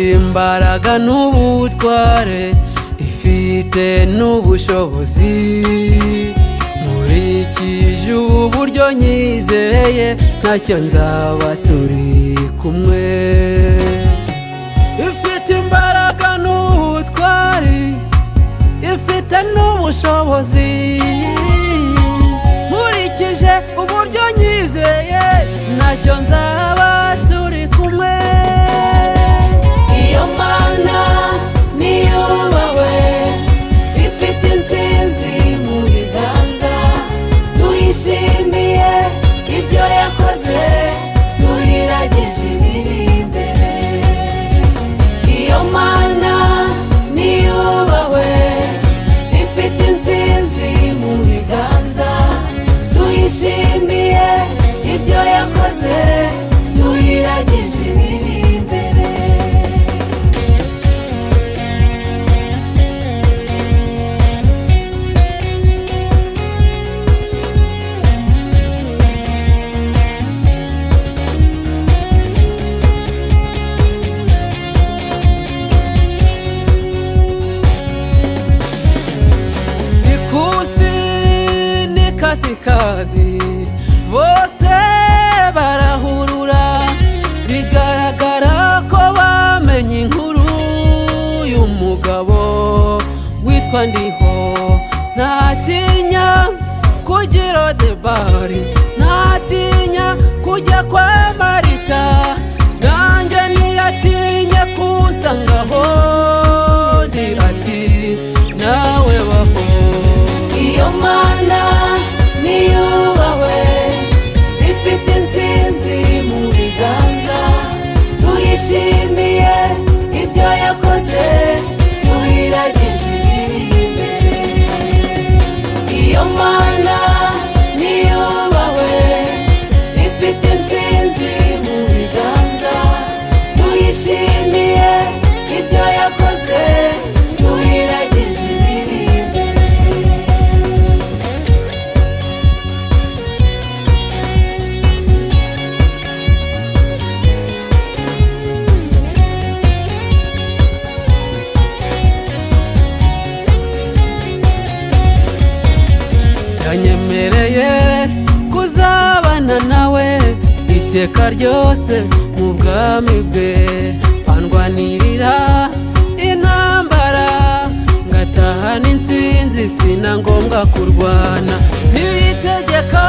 imbaraga n'ubutware ifite n'ubushobozi nkurikije uburyo nyizeye ntacyo nzaba turi kumwe ifite imbaraga n'ubutware ifite n'ubushobozi nkurikije uburyo nyizeye ntacyo nzaba turi kumwe iyo mana niyubawe ifite intsinzi mu biganza tuyishimiye ibyo yakoze tuyiragije ibiri imbere iyo mana niyubawe ifite intsinzi mu biganza tuyishimiye ibyo yakoze tuyiragije ibiri imbere kazi bose barahurura bigaragara ko bamenye inkuru y'umugabo witwa Ndiho ntatinya kugira debari ntatinya kujya kwa Marita nanjye ntiyatinye kusangaho ndi ati nawe baho iyo mana niyubawe ifite intsinzi mu biganza tuyishimiye ibyo yakoze tuyiragije ibiri imbere iyo mana niyubawe ifite intsinzi mu biganza tuyishimiye ibyo yakoze tuyiragije ibiri imbere yanyemereye kuzabana nawe iteka ryose mu bwami bwe andwanirira intambara ngatahana intsinzi sina ngombwa kurwana niyitegeka